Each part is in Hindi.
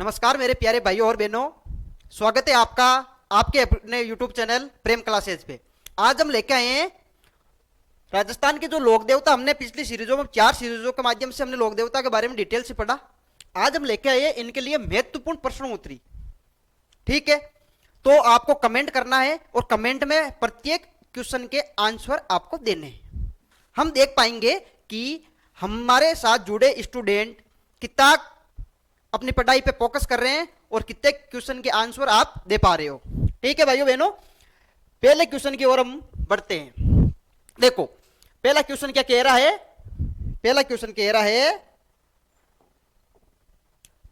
नमस्कार मेरे प्यारे भाइयों और बहनों, स्वागत है आपका आपके अपने YouTube चैनल प्रेम क्लासेज पे। आज हम लेके आए हैं राजस्थान के जो लोक देवता। हमने पिछली सीरीजों में 4 सीरीजों के माध्यम से हमने लोक देवता के बारे में डिटेल से पढ़ा। आज हम लेके आए हैं इनके लिए महत्वपूर्ण प्रश्न उत्तरी। ठीक है, तो आपको कमेंट करना है और कमेंट में प्रत्येक क्वेश्चन के आंसर आपको देने हैं। हम देख पाएंगे कि हमारे साथ जुड़े स्टूडेंट कितना अपनी पढ़ाई पे फोकस कर रहे हैं और कितने क्वेश्चन के आंसर आप दे पा रहे हो। ठीक है भाइयों बहनों, पहले क्वेश्चन की ओर हम बढ़ते हैं। देखो पहला क्वेश्चन क्या कह रहा है। पहला क्वेश्चन कह रहा है,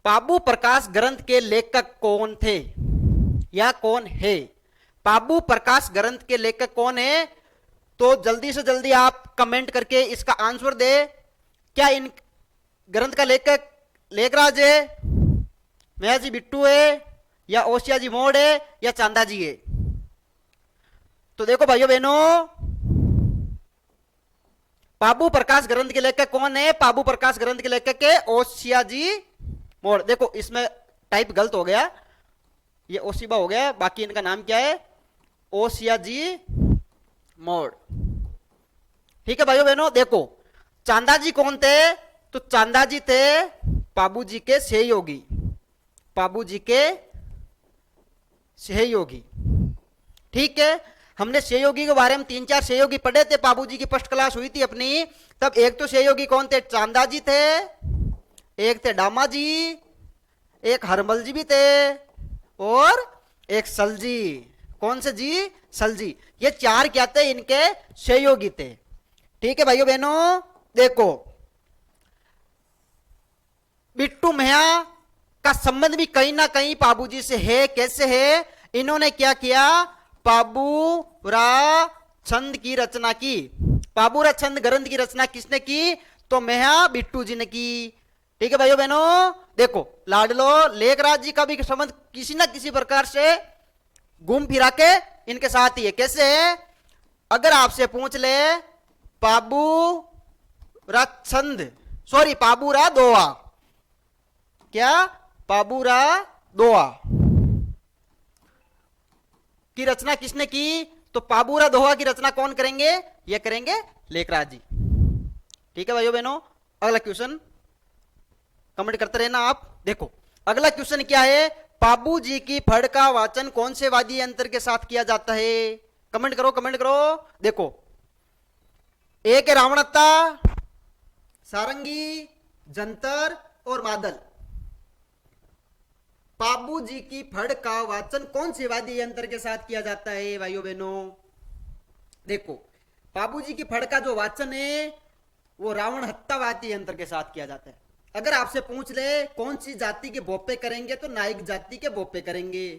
पाबू प्रकाश ग्रंथ के लेखक कौन थे या कौन है। पाबू प्रकाश ग्रंथ के लेखक कौन है, तो जल्दी से जल्दी आप कमेंट करके इसका आंसर दे। क्या इन ग्रंथ का लेखक लेखराज है, महजी बिट्टू है, या ओसिया जी मोड़ है, या चांदा जी है। तो देखो भाइयों बहनों, पाबू प्रकाश ग्रंथ के लेखक कौन है। पाबू प्रकाश ग्रंथ के लेखक है ओसिया जी मोड़। देखो इसमें टाइप गलत हो गया, ये ओसिबा हो गया, बाकी इनका नाम क्या है, ओसिया जी मोड़। ठीक है भाइयों बहनों, देखो चांदा जी कौन थे, तो चांदा जी थे पाबू जी के सहयोगी। पाबू जी के सहयोगी। ठीक है, हमने सहयोगी के बारे में 3-4 सहयोगी पढ़े थे। पाबू जी की फर्स्ट क्लास हुई थी अपनी, तब एक तो सहयोगी कौन थे, चांदा जी थे, एक थे डामा जी, एक हरमल जी भी थे, और एक सलजी। कौन से जी, सलजी। ये 4 क्या थे, इनके सहयोगी थे। ठीक है भाइयों बहनों, देखो बिट्टू मिया का संबंध भी कहीं ना कहीं पाबूजी से है। कैसे है, इन्होंने क्या किया, पाबूरा छंद की रचना की। पाबूरा छंद ग्रंथ की रचना किसने की, तो मिया बिट्टू जी ने की। ठीक है भाइयों बहनों, देखो लाडलो लेखराज जी का भी संबंध किसी ना किसी प्रकार से घूम फिरा के इनके साथ ही है। कैसे है, अगर आपसे पूछ ले पाबूरा छंद, सॉरी पाबूरा दोआ, क्या पाबूरा दोहा की रचना किसने की, तो पाबूरा दोहा की रचना कौन करेंगे, ये करेंगे लेखराज जी। ठीक है भाइयों बहनों, अगला क्वेश्चन कमेंट करते रहना आप। देखो अगला क्वेश्चन क्या है, पाबू जी की फड़ का वाचन कौन से वाद्य यंत्र के साथ किया जाता है। कमेंट करो कमेंट करो। देखो एक है रावणत्ता, सारंगी, जंतर और मादल। पाबू जी की फड़ का वाचन कौन से वाद्य यंत्र के साथ किया जाता है भाइयों बहनों। देखो पाबू जी की फड़ का जो वाचन है वो रावण हत्ता वाद्य यंत्र के साथ किया जाता है। अगर आपसे पूछ ले कौन सी जाति के बोपे करेंगे, तो नायक जाति के बोपे करेंगे।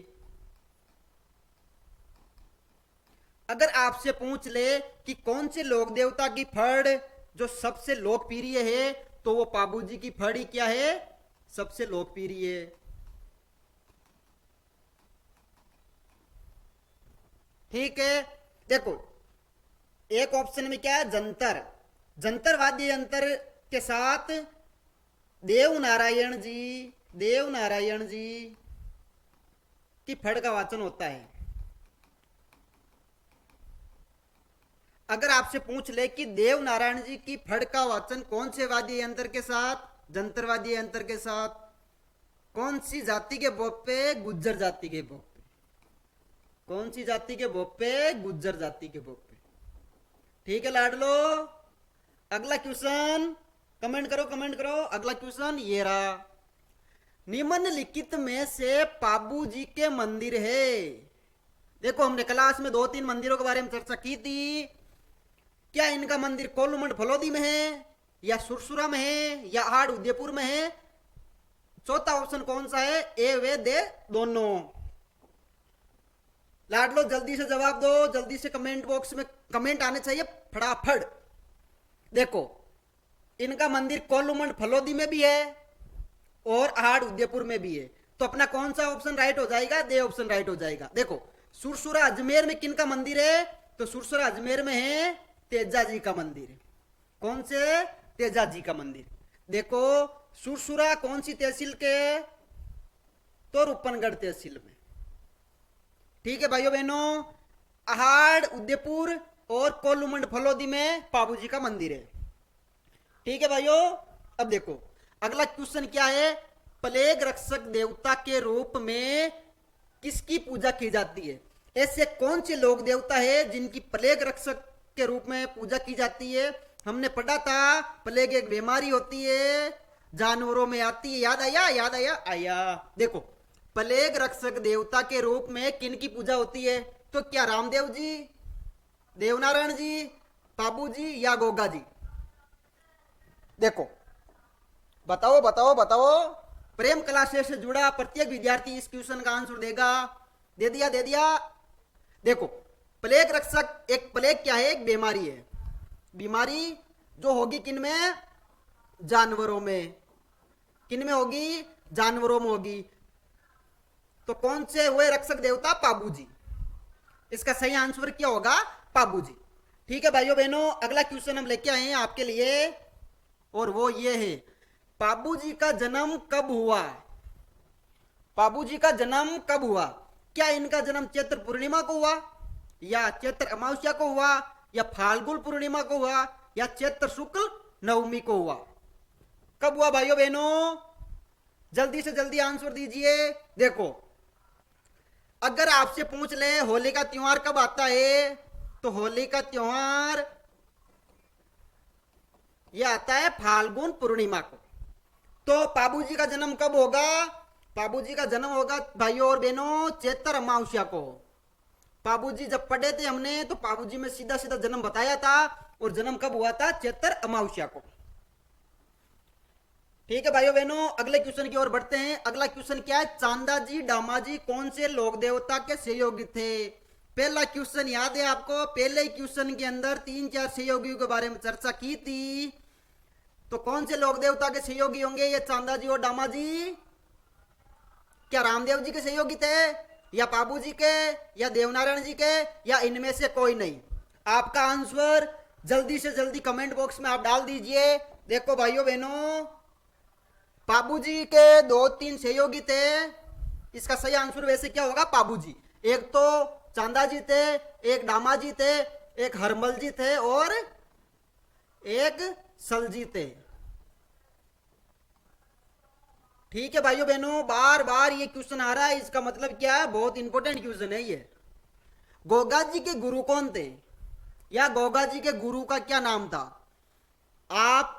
अगर आपसे पूछ ले कि कौन से लोक देवता की फड़ जो सबसे लोकप्रिय है, तो वो पाबू जी की फड़ ही क्या है, सबसे लोकप्रिय है। ठीक है, देखो एक ऑप्शन में क्या है, जंतर। जंतर वाद्य यंत्र के साथ देव नारायण जी की फड़ का वाचन होता है। अगर आपसे पूछ ले कि देव नारायण जी की फड़ का वाचन कौन से वाद्य यंत्र के साथ, जंतर वाद्य यंत्र के साथ, कौन सी जाति के बोप पे, गुज्जर जाति के बोप। कौन सी जाति के बोप पे, गुज्जर जाति के बोप पे। ठीक है लाडलो, अगला क्वेश्चन कमेंट करो कमेंट करो। अगला क्वेश्चन ये रहा, निम्नलिखित में से पाबू जी के मंदिर है। देखो हमने क्लास में 2-3 मंदिरों के बारे में चर्चा की थी। क्या इनका मंदिर कोलुमंड फलोदी में है, या सुरसुरा में है, या हाड़ उदयपुर में है। चौथा ऑप्शन कौन सा है, ए वे दे दोनों। लाडलो जल्दी से जवाब दो, जल्दी से कमेंट बॉक्स में कमेंट आने चाहिए फटाफट। देखो इनका मंदिर कोलुमंड फलोदी में भी है और हाड़ उदयपुर में भी है, तो अपना कौन सा ऑप्शन राइट हो जाएगा, दे ऑप्शन राइट हो जाएगा। देखो सुरसुरा अजमेर में किन का मंदिर है, तो सुरसुरा अजमेर में है तेजा जी का मंदिर। कौन से, तेजा जी का मंदिर। देखो सुरसुरा कौन सी तहसील के, तो रूपनगढ़ तहसील में। ठीक है भाइयों बहनों, अहाड़ उदयपुर और कोलुमंड फलोदी में पाबू जी का मंदिर है। ठीक है भाइयों, अब देखो अगला क्वेश्चन क्या है, प्लेग रक्षक देवता के रूप में किसकी पूजा की जाती है? ऐसे कौन से लोक देवता है जिनकी प्लेग रक्षक के रूप में पूजा की जाती है? हमने पढ़ा था प्लेग एक बीमारी होती है, जानवरों में आती है, याद आया? याद आया? आया। देखो प्लेग रक्षक देवता के रूप में किन की पूजा होती है? तो क्या रामदेव जी, देवनारायण जी, पाबू जी या गोगा जी? देखो बताओ बताओ बताओ। प्रेम क्लासेस से जुड़ा प्रत्येक विद्यार्थी इस क्वेश्चन का आंसर देगा। दे दिया? दे दिया। देखो प्लेग रक्षक, एक प्लेग क्या है? एक बीमारी है। बीमारी जो होगी किन में? जानवरों में। किन में होगी? जानवरों में होगी। तो कौन से हुए रक्षक देवता? पाबू जी। इसका सही आंसर क्या होगा? पाबू जी। ठीक है भाइयों बहनों, अगला क्वेश्चन हम लेके आए हैं आपके लिए और वो ये है, पाबू जी का जन्म कब हुआ? पाबू जी का जन्म कब हुआ? क्या इनका जन्म चैत्र पूर्णिमा को हुआ, या चैत्र अमावस्या को हुआ, या फाल्गुन पूर्णिमा को हुआ, या चैत्र शुक्ल नवमी को हुआ? कब हुआ भाइयों बहनों? जल्दी से जल्दी आंसर दीजिए। देखो अगर आपसे पूछ ले होली का त्योहार कब आता है, तो होली का त्योहार यह आता है फाल्गुन पूर्णिमा को। तो पाबू जी का जन्म कब होगा? पाबू जी का जन्म होगा भाइयों और बहनों चैत्र अमावस्या को। पाबू जी जब पढ़े थे हमने तो पाबू जी में सीधा सीधा जन्म बताया था, और जन्म कब हुआ था? चैत्र अमावस्या को। ठीक है भाइयों बहनों, अगले क्वेश्चन की ओर बढ़ते हैं। अगला क्वेश्चन क्या है, चांदा जी डामाजी कौन से लोक देवता के सहयोगी थे? पहला क्वेश्चन याद है आपको? पहले ही क्वेश्चन के अंदर 3-4 सहयोगियों के बारे में चर्चा की थी। तो कौन से लोक देवता के सहयोगी होंगे ये चांदा जी और डामाजी? क्या रामदेव जी के सहयोगी थे, या पाबू जी के, या देवनारायण जी के, या इनमें से कोई नहीं? आपका आंसर जल्दी से जल्दी कमेंट बॉक्स में आप डाल दीजिए। देखो भाइयों बहनों, पाबू जी के 2-3 सहयोगी थे। इसका सही आंसर वैसे क्या होगा? पाबू जी। एक तो चांदा जी थे, एक डामा जी थे, एक हरमल जी थे, और एक सलजी थे। ठीक है भाइयों बहनों, बार बार ये क्वेश्चन आ रहा है, इसका मतलब क्या है? बहुत इंपॉर्टेंट क्वेश्चन है ये। गोगा जी के गुरु कौन थे, या गोगा जी के गुरु का क्या नाम था? आप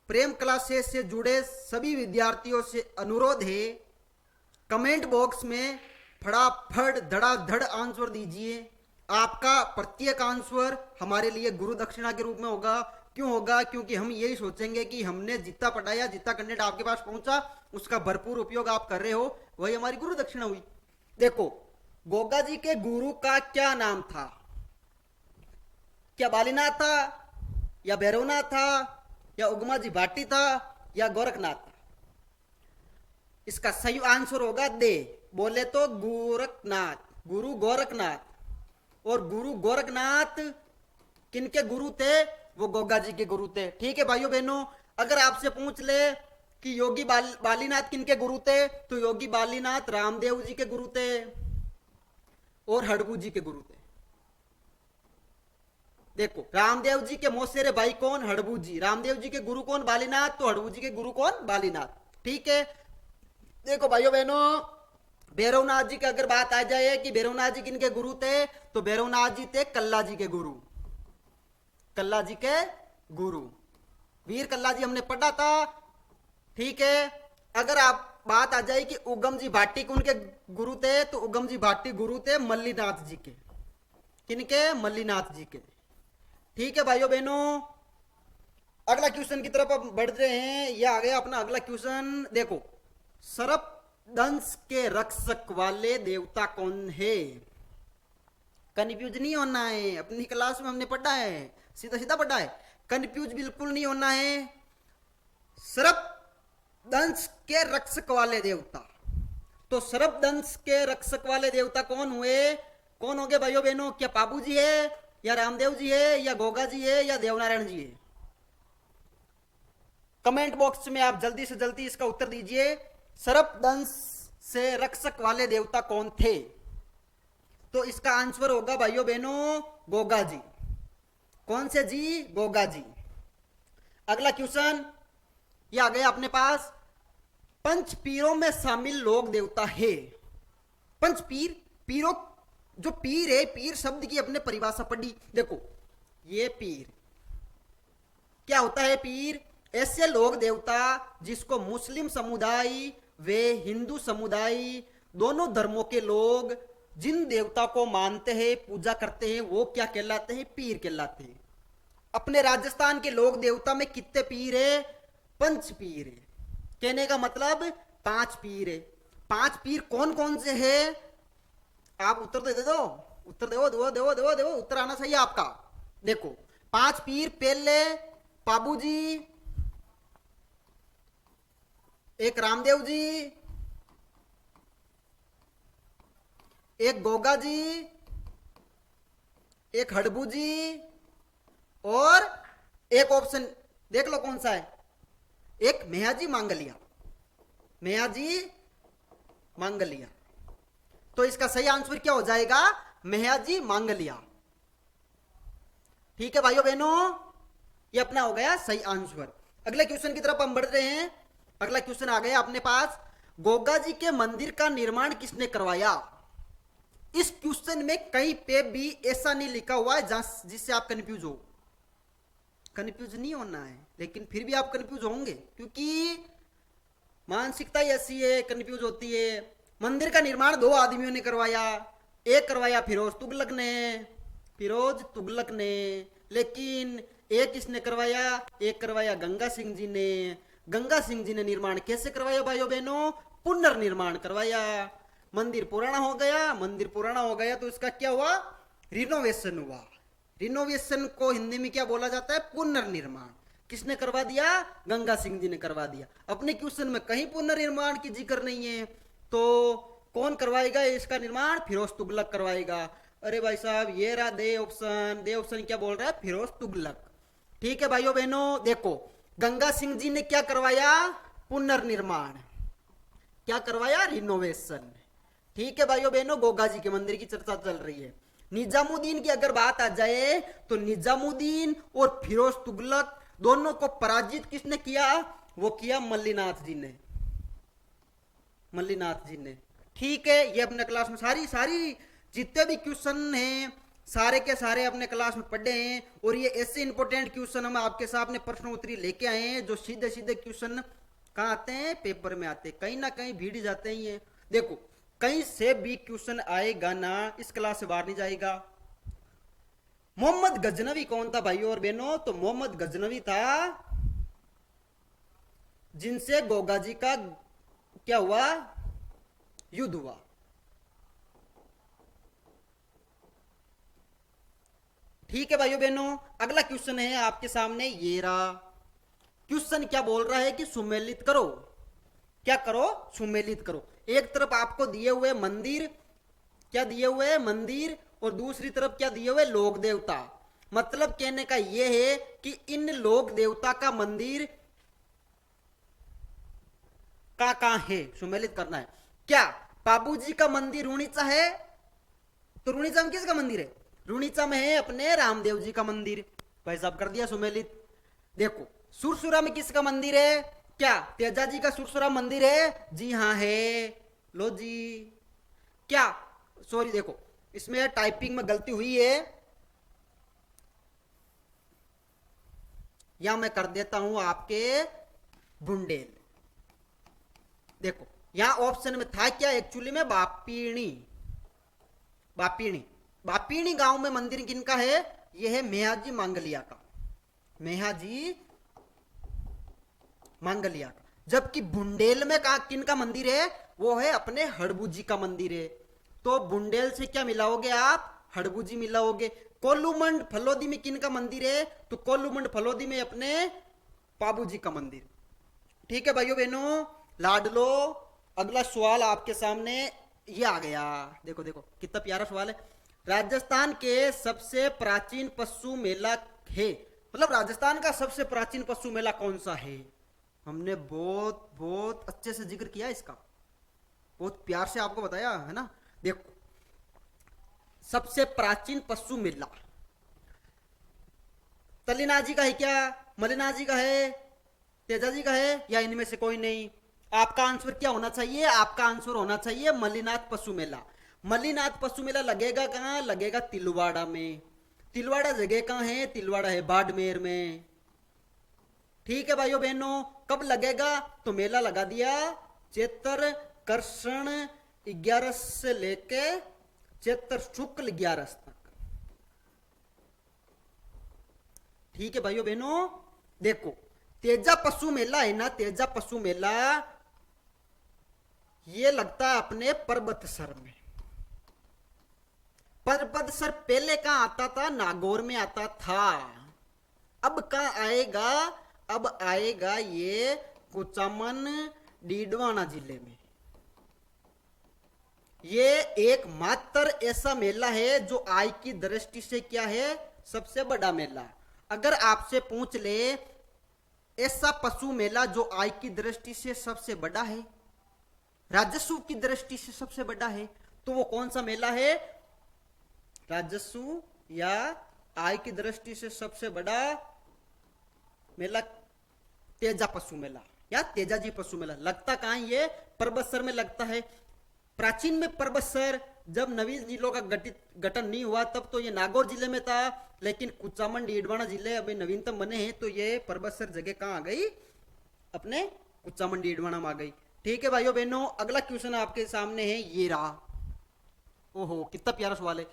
प्रेम क्लासेस से जुड़े सभी विद्यार्थियों से अनुरोध है, कमेंट बॉक्स में फटाफट धड़ाधड़ आंसर दीजिए। आपका प्रत्येक आंसर हमारे लिए गुरु दक्षिणा के रूप में होगा। क्यों होगा? क्योंकि हम यही सोचेंगे कि हमने जितना पढ़ाया, जितना कंटेंट आपके पास पहुंचा, उसका भरपूर उपयोग आप कर रहे हो, वही हमारी गुरु दक्षिणा हुई। देखो गोगा जी के गुरु का क्या नाम था? क्या बालीनाथ था, या भैरवनाथ था, या उगमा जी भाटी था, या गोरखनाथ था? इसका सही आंसर होगा दे। बोले तो गोरखनाथ, गुरु गोरखनाथ। और गुरु गोरखनाथ किनके गुरु थे? वो गोगा जी के गुरु थे। ठीक है भाइयों बहनों, अगर आपसे पूछ ले कि योगी बालीनाथ किनके गुरु थे, तो योगी बालीनाथ रामदेव जी के गुरु थे और हड़बू जी के गुरु थे। देखो रामदेव जी के मौसेरे भाई कौन? हड़बू जी। रामदेव जी के गुरु कौन? बालीनाथ। तो हड़बू जी के गुरु कौन? बालीनाथ। ठीक है। देखो भाइयों बहनों, भैरवनाथ जी की अगर बात आ जाए कि भैरवनाथ जी किनके गुरु थे, तो भैरवनाथ जी थे कल्ला जी के गुरु। कल्ला जी के गुरु, वीर कल्ला जी हमने पढ़ा था। ठीक है। अगर आप बात आ जाए कि उगम जी भाटी उनके गुरु थे, तो उगम जी भाटी गुरु थे मल्लीनाथ जी के। किनके? मल्लीनाथ जी के। ठीक है भाइयों बहनों, अगला क्वेश्चन की तरफ अब बढ़ रहे हैं। यह आ गया अपना अगला क्वेश्चन। देखो सर्प दंश के रक्षक वाले देवता कौन है? कंफ्यूज नहीं होना है, अपनी क्लास में हमने पढ़ा है, सीधा सीधा पढ़ा है, कंफ्यूज बिल्कुल नहीं होना है। सर्प दंश के रक्षक वाले देवता, तो सर्प दंश के रक्षक वाले देवता कौन हुए? कौन हो गए भाइयों बहनों? क्या पाबू जी है, या रामदेव जी है, या गोगा जी है, या देवनारायण जी है? कमेंट बॉक्स में आप जल्दी से जल्दी इसका उत्तर दीजिए। सर्प दंश से रक्षक वाले देवता कौन थे? तो इसका आंसर होगा भाइयों बहनों गोगा जी। कौन से जी? गोगा जी। अगला क्वेश्चन ये आ गया अपने पास, पंच पीरों में शामिल लोक देवता है। पंच पीर, पीरों, जो पीर है, पीर शब्द की अपने परिभाषा पढ़ी। देखो ये पीर क्या होता है? पीर ऐसे लोक देवता जिसको मुस्लिम समुदाय व हिंदू समुदाय दोनों धर्मों के लोग जिन देवता को मानते हैं, पूजा करते हैं, वो क्या कहलाते हैं? पीर कहलाते हैं। अपने राजस्थान के लोक देवता में कितने पीर है? पंच पीर है। कहने का मतलब 5 पीर है। 5 पीर कौन कौन से हैं? आप उत्तर दे दो, उत्तर दो दो दो दो दो, उत्तर आना चाहिए आपका। देखो 5 पीर, पहले पाबू जी, एक रामदेव जी, एक गोगा जी, एक हड़बू जी, और एक ऑप्शन देख लो कौन सा है, एक मेहाजी मांगलिया। मेहाजी मांगलिया। तो इसका सही आंसर क्या हो जाएगा? मेहाजी मांगलिया। ठीक है भाइयों बहनों, ये अपना हो गया सही आंसर। अगले क्वेश्चन की तरफ हम बढ़ रहे हैं। अगला क्वेश्चन आ गया अपने पास, गोगा जी के मंदिर का निर्माण किसने करवाया? इस क्वेश्चन में कहीं पे भी ऐसा नहीं लिखा हुआ है जिससे आप कंफ्यूज हो। कंफ्यूज नहीं होना है, लेकिन फिर भी आप कंफ्यूज होंगे क्योंकि मानसिकता ऐसी है, कंफ्यूज होती है। मंदिर का निर्माण 2 आदमियों ने करवाया। एक करवाया फिरोज तुगलक ने, फिरोज तुगलक ने, लेकिन एक किसने करवाया? एक करवाया गंगा सिंह जी ने। गंगा सिंह जी ने निर्माण कैसे करवाया भाइयों बहनों? पुनर्निर्माण करवाया। मंदिर पुराना हो गया, मंदिर पुराना हो गया तो इसका क्या हुआ? रिनोवेशन हुआ। रिनोवेशन को हिंदी में क्या बोला जाता है? पुनर्निर्माण। किसने करवा दिया? गंगा सिंह जी ने करवा दिया। अपने क्वेश्चन में कहीं पुनर्निर्माण की जिक्र नहीं है, तो कौन करवाएगा इसका निर्माण? फिरोज तुगलक करवाएगा। अरे भाई साहब ये रहा दे ऑप्शन। दे ऑप्शन क्या बोल रहा है? फिरोज तुगलक। ठीक है भाइयों बहनों, देखो गंगा सिंह जी ने क्या करवाया? पुनर्निर्माण। क्या करवाया? रिनोवेशन। ठीक है भाइयों बहनों, गोगा जी के मंदिर की चर्चा चल रही है। निजामुद्दीन की अगर बात आ जाए तो निजामुद्दीन और फिरोज तुगलक दोनों को पराजित किसने किया? वो किया मल्लीनाथ जी ने। मल्लीनाथ जी ने। ठीक है, ये अपने क्लास में सारी जितने भी क्वेश्चन हैं सारे के सारे अपने क्लास में पढ़े हैं, और ये ऐसे इंपॉर्टेंट क्वेश्चन हम आपके सामने प्रश्न उत्तरी लेके आए हैं जो सीधे सीधे क्वेश्चन कहाँ आते हैं? पेपर में आते हैं, कहीं ना कहीं भीड़ जाते हैं। ये देखो कहीं से भी क्वेश्चन आएगा ना, इस क्लास से बाहर नहीं जाएगा। मोहम्मद गजनवी कौन था भाइयों और बहनों? तो मोहम्मद गजनवी था जिनसे गोगा जी का क्या हुआ? युद्ध हुआ। ठीक है भाइयों बहनों, अगला क्वेश्चन है आपके सामने ये रहा। क्वेश्चन क्या बोल रहा है कि सुमेलित करो। क्या करो? सुमेलित करो। एक तरफ आपको दिए हुए मंदिर, क्या दिए हुए? मंदिर, और दूसरी तरफ क्या दिए हुए? लोक देवता। मतलब कहने का यह है कि इन लोक देवता का मंदिर कहां है? सुमेलित करना है। क्या बाबूजी का मंदिर रुणीचा है? तो रुणीचा में किसका मंदिर है? रुणीचा में है अपने रामदेव जी का मंदिर। भाई साहब कर दिया सुमेलित। देखो सुरसुरा में किसका मंदिर है? क्या तेजा जी का सुरसुरा मंदिर है? जी हाँ है। लो जी। क्या सॉरी देखो इसमें टाइपिंग में गलती हुई है, या मैं कर देता हूं आपके बुंडेल। देखो यहां ऑप्शन में था क्या? एक्चुअली में बापीणी। बापीणी, बापीणी गांव में मंदिर किनका है? यह है मेहाजी मांगलिया का। मेहाजी मांगलिया का। जबकि बुंडेल में किनका मंदिर है? वो है अपने हड़बू जी का मंदिर है। तो बुंडेल से क्या मिलाओगे आप? हड़बू जी मिलाओगे। कोल्लूमंड फलोदी में किनका मंदिर है? तो कोल्लूमंड फलोदी में अपने पाबू जी का मंदिर। ठीक है भाइयों बहनों, लाडलो अगला सवाल आपके सामने ये आ गया। देखो देखो कितना प्यारा सवाल है। राजस्थान के सबसे प्राचीन पशु मेला है, मतलब राजस्थान का सबसे प्राचीन पशु मेला कौन सा है? हमने बहुत बहुत अच्छे से जिक्र किया इसका। बहुत प्यार से आपको बताया है ना। देखो, सबसे प्राचीन पशु मेला तल्लीनाथ जी का है क्या, मल्लीनाथ जी का है, तेजा जी का है, या इनमें से कोई नहीं? आपका आंसर क्या होना चाहिए? आपका आंसर होना चाहिए मल्लीनाथ पशु मेला। मल्लीनाथ पशु मेला लगेगा कहाँ? लगेगा तिलवाड़ा में। तिलवाड़ा जगह कहाँ है? तिलवाड़ा है बाड़मेर में। ठीक है भाइयों बहनों, कब लगेगा? तो मेला लगा दिया चैत्र कृष्ण 11 से लेके चैत्र शुक्ल 11 तक। ठीक है भाइयों बहनों, देखो तेजा पशु मेला है ना, तेजा पशु मेला ये लगता है अपने पर्वतसर में। पर्वतसर पहले कहां आता था? नागौर में आता था। अब कहां आएगा? अब आएगा ये कुचामन डीडवाना जिले में। ये एकमात्र ऐसा मेला है जो आय की दृष्टि से क्या है? सबसे बड़ा मेला। अगर आपसे पूछ ले ऐसा पशु मेला जो आय की दृष्टि से सबसे बड़ा है, राजस्व की दृष्टि से सबसे बड़ा है, तो वो कौन सा मेला है? राजस्व या आय की दृष्टि से सबसे बड़ा मेला तेजा पशु मेला या तेजाजी पशु मेला। लगता कहां? ये पर्वतसर में लगता है। प्राचीन में पर्वतसर, जब नवीन जिलों का गठन नहीं हुआ तब तो ये नागौर जिले में था, लेकिन कुचामन डीडवाना जिले अभी नवीनतम बने हैं तो ये पर्वतसर जगह कहां आ गई? अपने कुचामन डीडवाना में आ गई। ठीक है भाइयों बहनों, अगला क्वेश्चन आपके सामने है, ये रहा। ओहो कितना प्यारा सवाल है।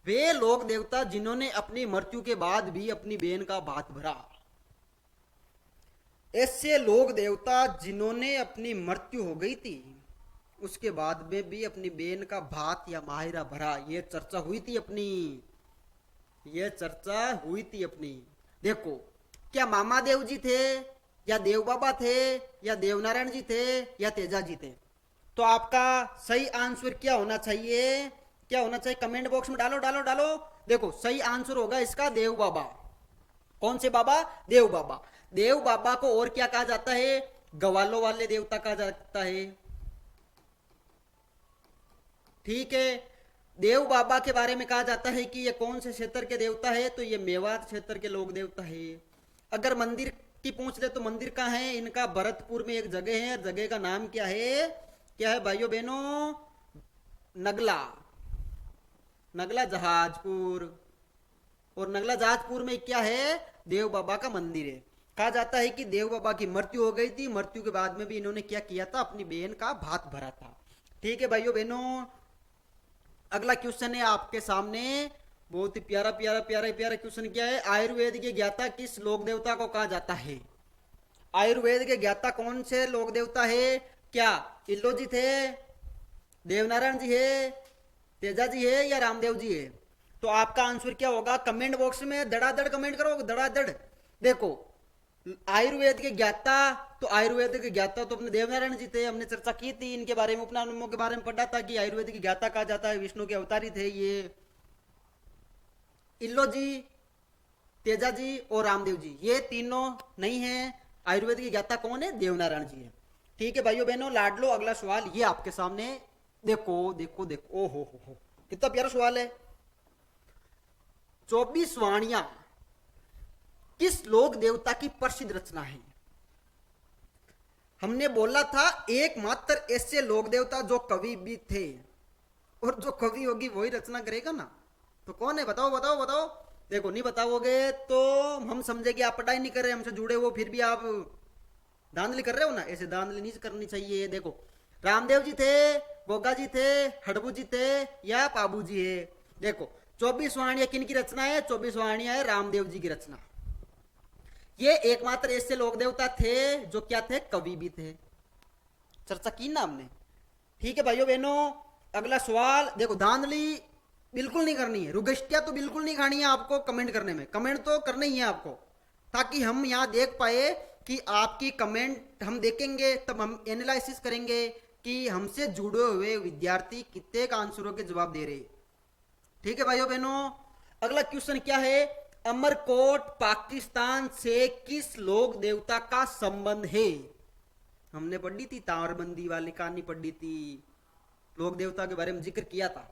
वे लोग देवता जिन्होंने अपनी मृत्यु के बाद भी अपनी बहन का भात भरा। ऐसे लोग देवता जिन्होंने अपनी मृत्यु हो गई थी उसके बाद में भी अपनी बहन का भात या माहिरा भरा, ये चर्चा हुई थी अपनी, ये चर्चा हुई थी अपनी। देखो, क्या मामा देव जी थे या देव बाबा थे या देवनारायण जी थे या तेजा जी थे? तो आपका सही आंसर क्या होना चाहिए? क्या होना चाहिए? कमेंट बॉक्स में डालो डालो डालो। देखो सही आंसर होगा इसका देव बाबा। कौन से बाबा? देव बाबा। देव बाबा को और क्या कहा जाता है? गवालों वाले देवता कहा जाता है। ठीक है, देव बाबा के बारे में कहा जाता है कि ये कौन से क्षेत्र के देवता है? तो ये मेवात क्षेत्र के लोक देवता है। अगर मंदिर की पूछ ले तो मंदिर कहाँ है इनका? भरतपुर में एक जगह है, जगह का नाम क्या है? क्या है भाइयों बहनों? नगला, नगला जहाजपुर। और नगला जहाजपुर में क्या है? देव बाबा का मंदिर है। कहा जाता है कि देव बाबा की मृत्यु हो गई थी, मृत्यु के बाद में भी इन्होंने क्या किया था? अपनी बहन का भात भरा था। ठीक है भाइयों बहनों, अगला क्वेश्चन है आपके सामने, बहुत ही प्यारा प्यारा प्यारा प्यारा क्वेश्चन। क्या है? आयुर्वेद के ज्ञाता किस लोक देवता को कहा जाता है? आयुर्वेद के ज्ञाता कौन से लोक देवता है? क्या इल्लो जी थे, देवनारायण जी है, तेजा जी है या रामदेव जी है? तो आपका आंसर क्या होगा? कमेंट बॉक्स में धड़ाधड़ कमेंट करो, धड़ाधड़। देखो आयुर्वेद के ज्ञाता, तो आयुर्वेद के ज्ञाता तो अपने देवनारायण जी थे, हमने चर्चा की थी इनके बारे में, उपनामों के बारे में पढ़ा था कि आयुर्वेद के ज्ञाता कहा जाता है, विष्णु के अवतारी थे ये। इल्लो जी, तेजा जी और रामदेव जी, ये तीनों नहीं है। आयुर्वेद के ज्ञाता कौन है? देवनारायण जी है। ठीक है भाइयों बहनों, लाडलो अगला सवाल ये आपके सामने। देखो देखो देखो, ओ हो कितना प्यारा सवाल है। 24 वाणियां किस लोक देवता की प्रसिद्ध रचना है? हमने बोला था एकमात्र ऐसे लोक देवता जो कवि भी थे, और जो कवि होगी वही रचना करेगा ना। तो कौन है? बताओ बताओ बताओ। देखो नहीं बताओगे तो हम समझे कि आप पढ़ाई नहीं कर रहे, हमसे जुड़े हो, फिर भी आप धांधली कर रहे हो ना। ऐसे धांधली नहीं करनी चाहिए। देखो रामदेव जी थे, गोगा जी थे, हड़बू जी थे या पाबू जी है? देखो 24 वाणियां किन की रचना है? 24 वाणियां है रामदेव जी की रचना। ये एकमात्र ऐसे लोक देवता थे जो क्या थे? कवि भी थे। चर्चा की ना हमने। ठीक है भाइयों बहनों, अगला सवाल। देखो धांधली बिल्कुल नहीं करनी है, रुगस्टिया तो बिल्कुल नहीं खानी है आपको कमेंट करने में। कमेंट तो करना ही है आपको, ताकि हम यहां देख पाए कि आपकी कमेंट हम देखेंगे, तब हम एनालिसिस करेंगे कि हमसे जुड़े हुए विद्यार्थी कितने आंसरों के जवाब दे रहे। ठीक है भाइयों बहनों, अगला क्वेश्चन क्या है? अमरकोट पाकिस्तान से किस लोक देवता का संबंध है? हमने पढ़ी थी तारबंदी वाली कहानी पढ़ी थी। लोक देवता के बारे में जिक्र किया था।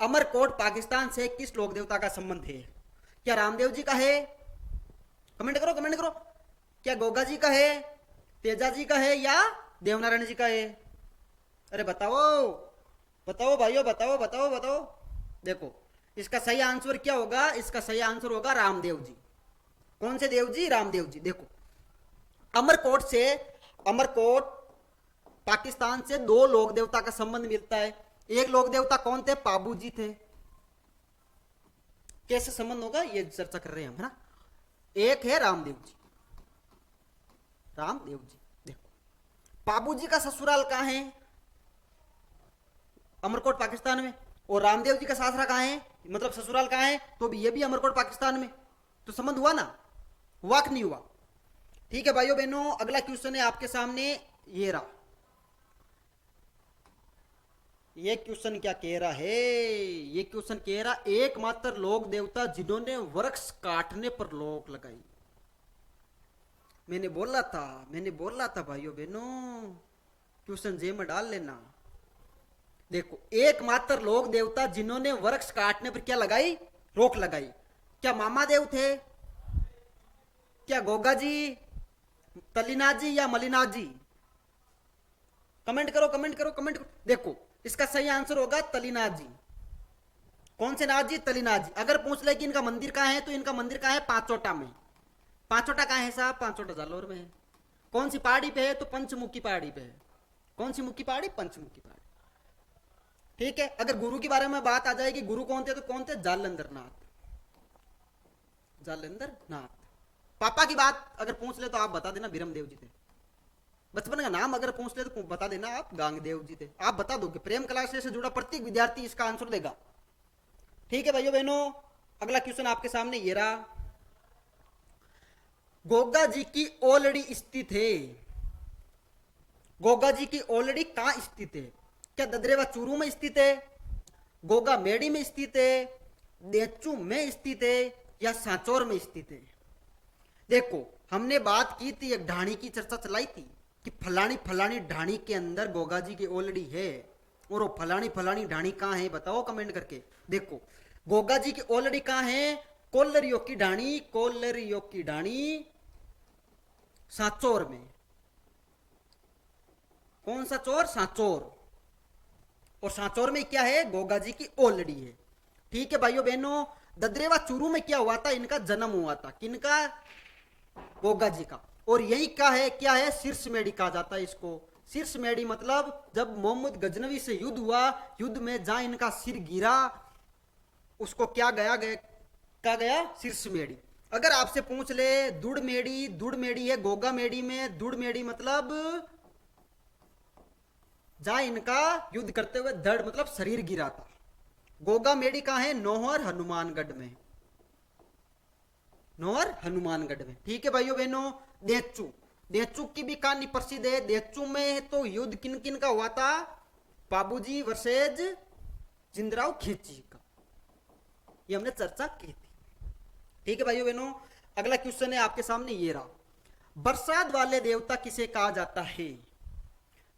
अमरकोट पाकिस्तान से किस लोक देवता का संबंध है? क्या रामदेव जी का है? कमेंट करो, कमेंट करो। क्या गोगा जी का है, तेजा जी का है, या देवनारायण जी का है? अरे बताओ, बताओ भाइयों, बताओ बताओ बताओ। देखो इसका सही आंसर क्या होगा? इसका सही आंसर होगा रामदेव जी। कौन से देव जी? रामदेव जी। देखो अमरकोट पाकिस्तान से दो लोक देवता का संबंध मिलता है। एक लोक देवता कौन थे? पाबू जी थे। कैसे संबंध होगा ये चर्चा कर रहे हैं हम, है ना। एक है रामदेव जी, रामदेव जी। देखो पाबू जी का ससुराल कहां है? अमरकोट पाकिस्तान में। और रामदेव जी का सासरा कहां है, मतलब ससुराल कहां है? तो भी ये भी अमरकोट पाकिस्तान में। तो संबंध हुआ ना, हुआ कि नहीं हुआ? ठीक है भाइयों बहनों, अगला क्वेश्चन है आपके सामने, ये रहा। ये क्वेश्चन क्या कह रहा है? ये क्वेश्चन कह रहा, एकमात्र लोक देवता जिन्होंने वृक्ष काटने पर रोक लगाई। मैंने बोला था भाइयों बहनों, क्वेश्चन जे में डाल लेना। देखो एकमात्र लोक देवता जिन्होंने वृक्ष काटने पर क्या लगाई? रोक लगाई। क्या मामा देव थे? क्या गोगा जी, तलीनाथ जी, या मलिनाथ जी? कमेंट करो, कमेंट करो, कमेंट करो। देखो इसका सही आंसर होगा तलीनाथ जी। कौन से नाथ जी? तलीनाथ जी। अगर पूछ ले कि इनका मंदिर कहां है, तो इनका मंदिर कहां है? पांचोटा में। पांचोटा कहां है साहब? पांचोटा जालौर में है। कौन सी पहाड़ी पे है? तो पंचमुखी पहाड़ी पे है। कौन सी मुखी पहाड़ी? पंचमुखी पहाड़ी। ठीक है। अगर गुरु के बारे में बात आ जाएगी, गुरु कौन थे, तो कौन थे? जालंधर नाथ, जालंधर नाथ। पापा की बात अगर पूछ ले तो आप बता देना बीरमदेव जी थे। बचपन का नाम अगर पूछ ले तो बता देना आप गांगदेव जी थे। आप बता दोगे। प्रेम क्लास से जुड़ा प्रत्येक विद्यार्थी इसका आंसर देगा। ठीक है भाइयों बहनों, अगला क्वेश्चन आपके सामने ये रहा। गोगा जी की ऑलरेडी स्थित है। गोगा जी की ऑलरेडी कहां स्थित है? क्या ददरेवा चूरू में स्थित है, गोगा मेडी में स्थित है, देचू में स्थित है, या सांचौर में स्थित है? देखो हमने बात की थी, एक ढाणी की चर्चा चलाई थी कि फलानी फलानी ढाणी के अंदर गोगा जी की ऑलरेडी है। और वो फलानी फलानी ढाणी कहां है? बताओ कमेंट करके। देखो गोगा जी की ऑलरेडी कहां है? कोल्लरियो की ढाणी, कोल्लरियो की ढाणी सांचौर में। कौन सा चोर? सांचौर। और सांचौर में क्या है? गोगा जी की ऑलरेडी है। ठीक है भाइयों बहनों, ददरेवा चूरू में क्या हुआ था? इनका जन्म हुआ था। किनका? गोगा जी का। और यही का है, क्या है? शीर्ष मेडी कहा जाता है इसको। शीर्ष मेडी मतलब जब मोहम्मद गजनवी से युद्ध हुआ, युद्ध में जहां इनका सिर गिरा उसको क्या कहा गया? शीर्ष मेडी। अगर आपसे पूछ ले दुड़ मेडी, दुड़ मेडी है गोगा मेडी में। दुड़ मेडी मतलब जहां इनका युद्ध करते हुए धड़ मतलब शरीर गिरा था। गोगा मेडी कहां है? नौहर हनुमानगढ़ में, नौहर हनुमानगढ़ में। ठीक है भाइयों बहनों, देचू, देचू की भी कहानी प्रसिद्ध है। देचू में तो युद्ध किन किन का हुआ था? बाबूजी वर्सेज जिंदराव खींची का, ये हमने चर्चा की थी। ठीक है भाइयों बहनों, अगला क्वेश्चन है आपके सामने ये रहा। बरसात वाले देवता किसे कहा जाता है?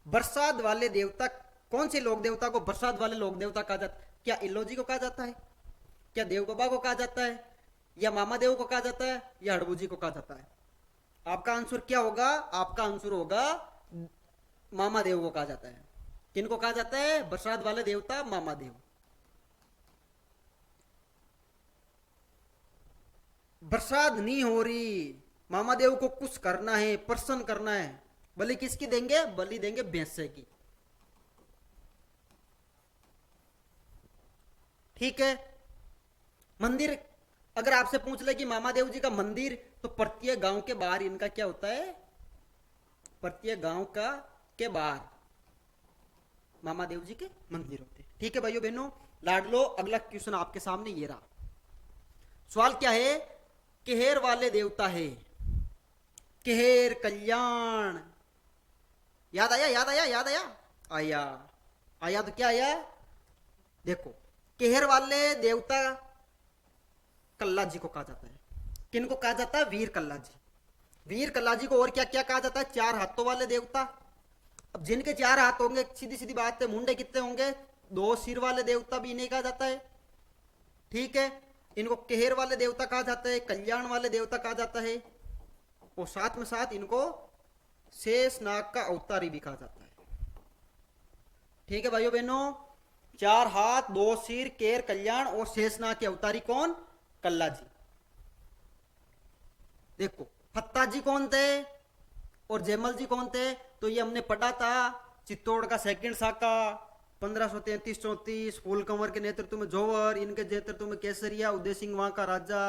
बरसात वाले देवता, कौन से लोक देवता को बरसात वाले लोक देवता कहा जाता है? क्या इल्लोजी को कहा जाता है, क्या देव बाबा को कहा जाता है, या मामा देव को कहा जाता है, या हड़बूजी को कहा जाता है? आपका आंसर क्या होगा? आपका आंसर होगा मामा देव को कहा जाता है। किनको कहा जाता है? बरसात वाले देवता मामा देव। बरसात नहीं हो रही, मामा देव को कुछ करना है, प्रसन्न करना है। बलि किसकी देंगे? बलि देंगे भैंसे की। ठीक है। मंदिर अगर आपसे पूछ ले कि मामा देव जी का मंदिर, तो प्रत्येक गांव के बाहर इनका क्या होता है? प्रत्येक गांव का के बाहर मामा देव जी के मंदिर होते हैं। ठीक है भाइयों बहनों, लाडलो, अगला क्वेश्चन आपके सामने ये रहा। सवाल क्या है? केहेर वाले देवता है, केहेर कल्याण। याद आया? याद आया? याद आया? आया आया तो क्या आया? देखो केहर वाले देवता कल्ला जी को कहा जाता है। किनको कहा जाता है? वीर कल्ला जी। वीर कल्ला जी को और क्या क्या कहा जाता है? चार हाथों वाले देवता, अब जिनके 4 हाथ होंगे, सीधी सीधी बात है, मुंडे कितने होंगे? 2 सिर वाले देवता भी इन्हें कहा जाता है। ठीक है, इनको केहर वाले देवता कहा जाता है, कल्याण वाले देवता कहा जाता है, और साथ में साथ इनको शेष नाग का अवतारी भी कहा जाता है। ठीक है भाइयों बहनों, 4 हाथ, 2 सिर, केर, कल्याण और शेषनाग के अवतारी कौन? कल्ला जी। देखो फत्ता जी कौन थे और जयमल जी कौन थे, तो ये हमने पढ़ा था चित्तौड़ का सेकंड साका 1533-34, फूल कंवर के नेतृत्व में जोवर, इनके नेतृत्व में केसरिया, उदय सिंह वहां का राजा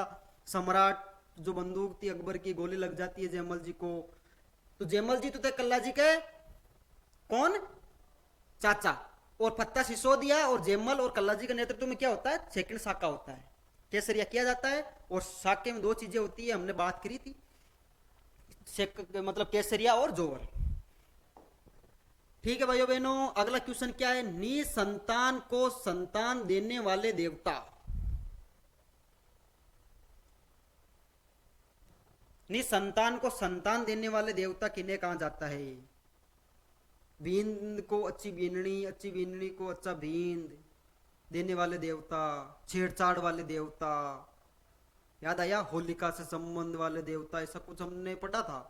सम्राट, जो बंदूक थी अकबर की, गोली लग जाती है जयमल जी को। तो जयमल जी तो थे कल्ला जी के कौन? चाचा। और फत्ता सिसोदिया और जयमल और कल्ला जी के नेतृत्व में क्या होता है? सेकंड साका होता है, केसरिया किया जाता है। और साके में 2 चीजें होती है, हमने बात करी थी, मतलब केसरिया और जोवर। ठीक है भाइयों बहनों, अगला क्वेश्चन क्या है? निसंतान को संतान देने वाले देवता। निसंतान को संतान देने वाले देवता किन्हें कहा जाता है? बींद को अच्छी बीननी को अच्छा बींद देने वाले देवता, छेड़छाड़ वाले देवता, याद आया? होलिका से संबंध वाले देवता, ऐसा कुछ हमने पढ़ा था।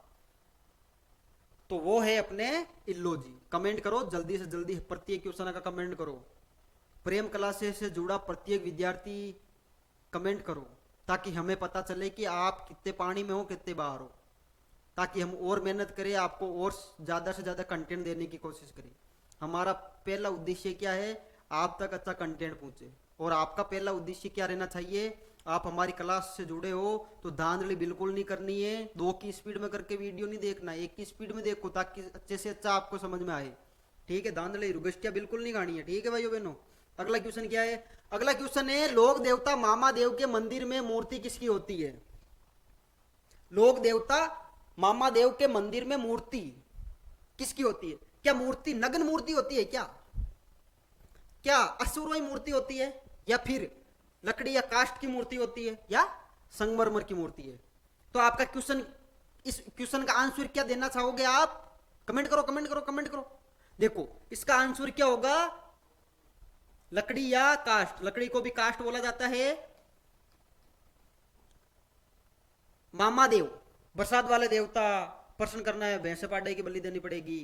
तो वो है अपने इल्लो जी। कमेंट करो जल्दी से जल्दी, प्रत्येक क्वेश्चन का कमेंट करो। प्रेम क्लासेस से जुड़ा प्रत्येक विद्यार्थी कमेंट करो, ताकि हमें पता चले कि आप कितने पानी में हो, कितने बाहर हो, ताकि हम और मेहनत करें, आपको और ज्यादा से ज्यादा कंटेंट देने की कोशिश करें। हमारा पहला उद्देश्य क्या है? आप तक अच्छा कंटेंट पहुंचे। और आपका पहला उद्देश्य क्या रहना चाहिए? आप हमारी क्लास से जुड़े हो तो धांधली बिल्कुल नहीं करनी है, 2 की स्पीड में करके वीडियो नहीं देखना, 1 की स्पीड में देखो, ताकि अच्छे से अच्छा आपको समझ में आए। ठीक है, धांधली रुगस्टिया बिल्कुल नहीं गानी है। ठीक है भाइयों बहनों, अगला क्वेश्चन क्या है? अगला क्वेश्चन है, लोक देवता मामा देव के मंदिर में मूर्ति किसकी होती है? लोक देवता मामा देव के मंदिर में मूर्ति किसकी होती है? क्या मूर्ति नग्न मूर्ति होती है? क्या असुरमई मूर्ति होती है, या फिर लकड़ी या काष्ठ की मूर्ति होती है, या संगमरमर की मूर्ति है? तो आपका क्वेश्चन, इस क्वेश्चन का आंसर क्या देना चाहोगे आप? कमेंट करो कमेंट करो कमेंट करो। देखो इसका आंसर क्या होगा? लकड़ी या काष्ठ। लकड़ी को भी काष्ठ बोला जाता है। मामा देव बरसात वाले देवता, प्रश्न करना है, भैंसे पाड़े की बलि देनी पड़ेगी,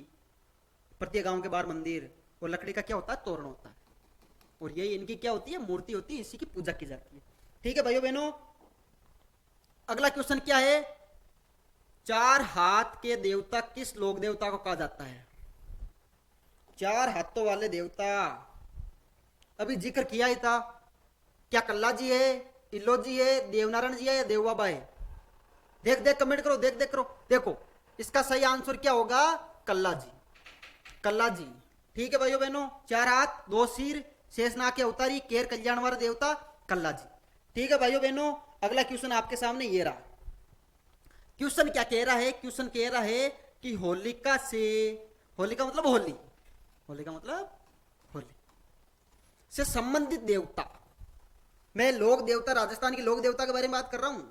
प्रत्येक गांव के बाहर मंदिर, और लकड़ी का क्या होता है? तोरण होता है। और ये इनकी क्या होती है? मूर्ति होती है, इसी की पूजा की जाती है। ठीक है भाइयों बहनों, अगला क्वेश्चन क्या है? 4 हाथ के देवता किस लोक देवता को कहा जाता है? 4 हाथों वाले देवता अभी जिक्र किया ही था। क्या कल्ला जी है, इल्लो जी है, देवनारायण जी है, या देव बाबा है? देख देख कमेंट करो, देख देख करो। देखो इसका सही आंसर क्या होगा? कल्ला जी, कल्ला जी। ठीक है भाइयों बहनों, 4 हाथ, 2 सिर, शेषनाग के अवतारी, केर कल्याण वाला देवता कल्ला जी। ठीक है भाइयों बहनों, अगला क्वेश्चन आपके सामने ये रहा। क्वेश्चन क्या कह रहा है? क्वेश्चन कह रहा है कि होलिका से, होलिका मतलब होली, होलिका मतलब होली से संबंधित देवता, मैं लोक देवता, राजस्थान की लोक देवता के बारे में बात कर रहा हूं।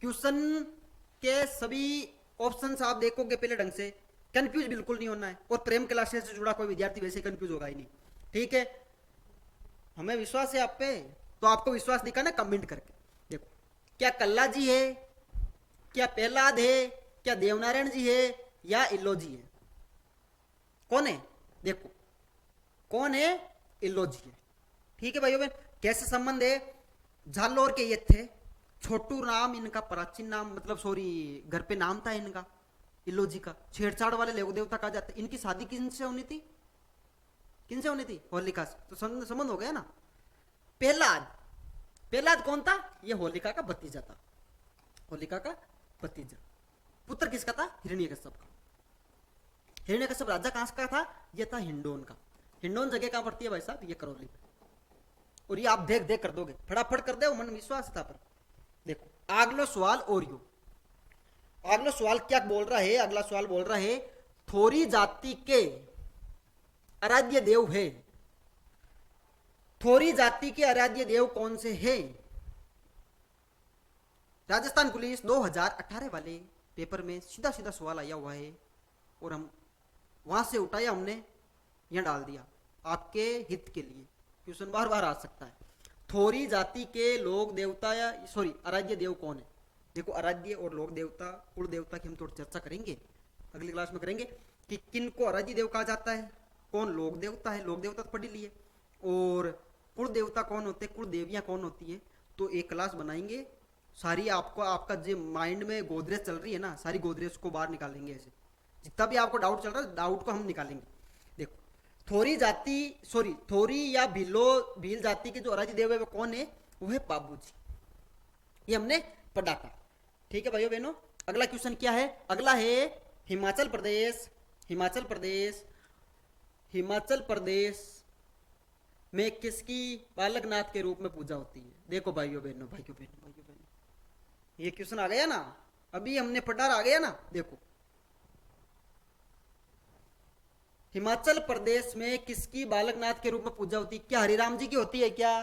क्वेश्चन के सभी ऑप्शन आप देखोगे पहले ढंग से, कंफ्यूज बिल्कुल नहीं होना है। और प्रेम क्लासेस से जुड़ा कोई विद्यार्थी वैसे कंफ्यूज होगा ही नहीं। ठीक है, हमें विश्वास है आप पे, तो आपको विश्वास दिखाना कमेंट करके। देखो क्या कल्ला जी है, क्या प्रहलाद है, क्या देवनारायण जी है, या इल्लो जी है? कौन है? देखो कौन है? इल्लो जी है। ठीक है भाइयों बहन, कैसे संबंध है? झालोर के ये थे, छोटू नाम इनका, प्राचीन नाम, मतलब सॉरी घर पे नाम था इनका, इल्लो जी का। छेड़छाड़ वाले लोक देवता कहा जाता है। इनकी शादी किनसे होनी थी? किनसे होनी थी? होलिका से। तो संबंध हो गया ना। प्रहलाद, प्रहलाद कौन था? ये होलिका का भतीजा था, होलिका का भतीजा। पुत्र किसका था? हिरण्यकश्यप का। हिरण्यकश्यप राजा कहां का था? ये था हिंडोन का। हिंडोन जगह कहां पड़ती है भाई साहब? ये करौली पे। और ये आप देख देख कर दोगे, फटाफट कर दे, मन विश्वास था। पर देखो अगला सवाल और यू, अगला सवाल क्या बोल रहा है? अगला सवाल बोल रहा है, थोरी जाति के आराध्य देव है, थोरी जाति के आराध्य देव कौन से हैं? राजस्थान पुलिस 2018 वाले पेपर में सीधा सीधा सवाल आया हुआ है, और हम वहां से उठाया हमने, यहाँ डाल दिया आपके हित के लिए। क्वेश्चन बार बार आ सकता है। थोरी जाति के लोक देवता या सॉरी आराध्य देव कौन है? देखो आराध्य और लोक देवता, कुल देवता की हम थोड़ी चर्चा करेंगे, अगली क्लास में करेंगे कि किन को आराध्य देव कहा जाता है, कौन लोक देवता है। लोक देवता तो पढ़ ही लिए। और कुल देवता कौन होते हैं, कुल देवियां कौन होती है, तो एक क्लास बनाएंगे सारी। आपको आपका जो माइंड में गोदरेज चल रही है ना, सारी गोदरेज को बाहर निकालेंगे। ऐसे जितना भी आपको डाउट चल रहा है, डाउट को हम निकालेंगे। देखो थोरी जाति सॉरी थोरी या भील जाति के जो आराध्य देव है वो कौन है? वो है बाबू जी। ये हमने पढ़ा था। ठीक है भाइयों बहनों, अगला क्वेश्चन क्या है? अगला है हिमाचल प्रदेश। हिमाचल प्रदेश हिमाचल प्रदेश में किसकी बालकनाथ के रूप में पूजा होती है? देखो भाइयों बहनों, ये क्वेश्चन आ गया ना, अभी हमने पढ़ा आ गया ना। देखो हिमाचल प्रदेश में किसकी बालकनाथ के रूप में पूजा होती है? क्या हरिराम जी की होती है क्या?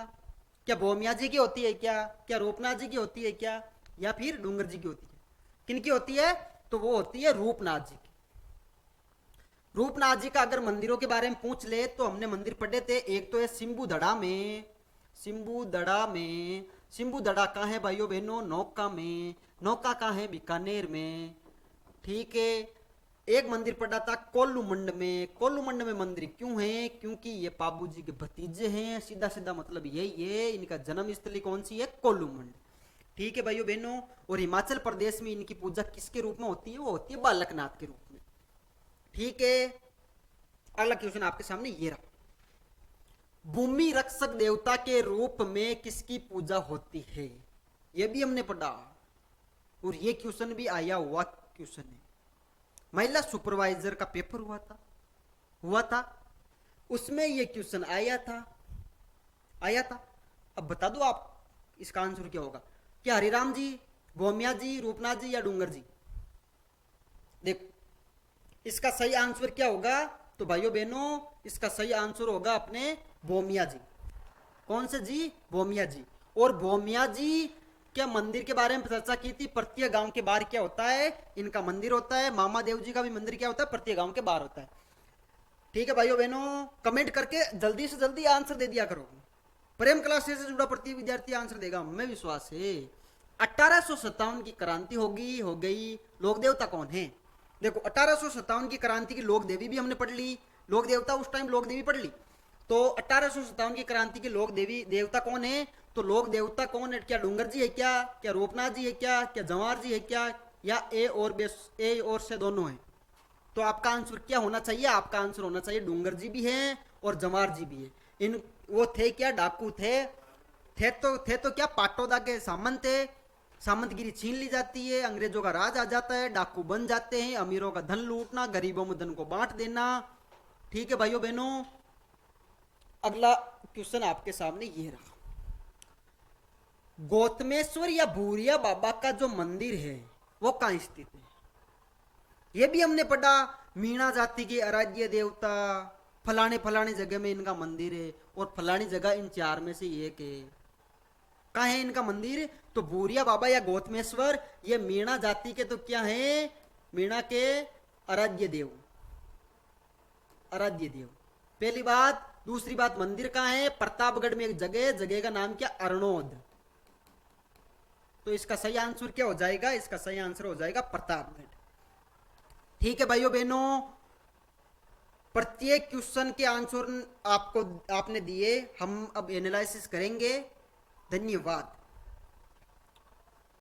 क्या भोमिया जी की होती है क्या? क्या रूपनाथ जी की होती है क्या? या फिर डूंगर जी की होती है? किन की होती है? तो वो होती है रूपनाथ जी की। रूपनाथ जी का अगर मंदिरों के बारे में पूछ ले तो हमने मंदिर पढ़े थे। एक तो है सिम्बुदड़ा में, सिम्बुदड़ा कहाँ है भाइयों बहनों? नौका में। नौका कहाँ है? बीकानेर में। ठीक है। एक मंदिर पढ़ा था कोल्लूमंड में। कोल्लूमंड में मंदिर क्यों है? क्योंकि ये बाबू जी के भतीजे हैं। सीधा सीधा मतलब यही है। इनका जन्म स्थली कौन सी है? कोल्लूमंड। ठीक है भाइयों बहनों। और हिमाचल प्रदेश में इनकी पूजा किसके रूप में होती है? वो होती है बालकनाथ के रूप में। ठीक है। अगला क्वेश्चन आपके सामने ये रहा। भूमि रक्षक देवता के रूप में किसकी पूजा होती है? ये भी हमने पढ़ा और ये क्वेश्चन भी आया हुआ क्वेश्चन है। महिला सुपरवाइजर का पेपर हुआ था उसमें ये क्वेश्चन आया था। अब बता दो आप इसका आंसर क्या होगा? क्या हरिराम जी, भोमिया जी, रूपनाथ जी या डूंगर जी? देखो इसका सही आंसर क्या होगा? तो भाइयों बहनों इसका सही आंसर होगा अपने भोमिया जी। कौन से जी? भोमिया जी। और भोमिया जी के मंदिर के बारे में चर्चा की थी। प्रत्येक गांव के बाहर क्या होता है? इनका मंदिर होता है। मामा देव जी का भी मंदिर क्या होता है? प्रत्येक गांव के बाहर होता है। ठीक है भाइयों बहनों, कमेंट करके जल्दी से जल्दी आंसर दे दिया करो। प्रेम क्लासेस से जुड़ा प्रत्येक विद्यार्थी आंसर देगा, हमें विश्वास है। 1857 की क्रांति हो गई। लोक देवता कौन है? देखो 1857 की क्रांति की लोक देवी भी हमने पढ़ ली। लोक देवता उस टाइम लोक देवी पढ़ ली। तो 1857 की क्रांति की लोक देवी देवता कौन है? तो लोक देवता कौन है? क्या डूंगर जी है क्या? क्या रूपनाथ जी है क्या? क्या जवाहर जी है क्या? या ए और से दोनों है? तो आपका आंसर क्या होना चाहिए? आपका आंसर होना चाहिए डूंगर जी भी है और जवाहर जी भी है। इन वो थे क्या? डाकू थे तो क्या पाटौदा के सामंत थे। सामंतगिरी छीन ली जाती है, अंग्रेजों का राज आ जाता है, डाकू बन जाते हैं, अमीरों का धन लूटना, गरीबों में धन को बांट देना। ठीक है भाइयों बहनों, अगला क्वेश्चन आपके सामने ये रहा। गौतमेश्वर या भूरिया बाबा का जो मंदिर है वो कहाँ स्थित है? ये भी हमने पढ़ा। मीणा जाति के आराध्य देवता, फलाने जगह में इनका मंदिर है और फलानी जगह इन चार में से एक है। कहाँ है इनका मंदिर? तो भूरिया बाबा या गौतमेश्वर ये मीणा जाति के तो क्या है? मीणा के आराध्य देव। पहली बात। दूसरी बात, मंदिर कहाँ है? प्रतापगढ़ में एक जगह का नाम क्या? अरनोद। तो इसका सही आंसर क्या हो जाएगा? इसका सही आंसर हो जाएगा प्रतापगढ़। ठीक है भाइयों बहनों, प्रत्येक क्वेश्चन के आंसर आपने दिए। हम अब एनालिसिस करेंगे। धन्यवाद।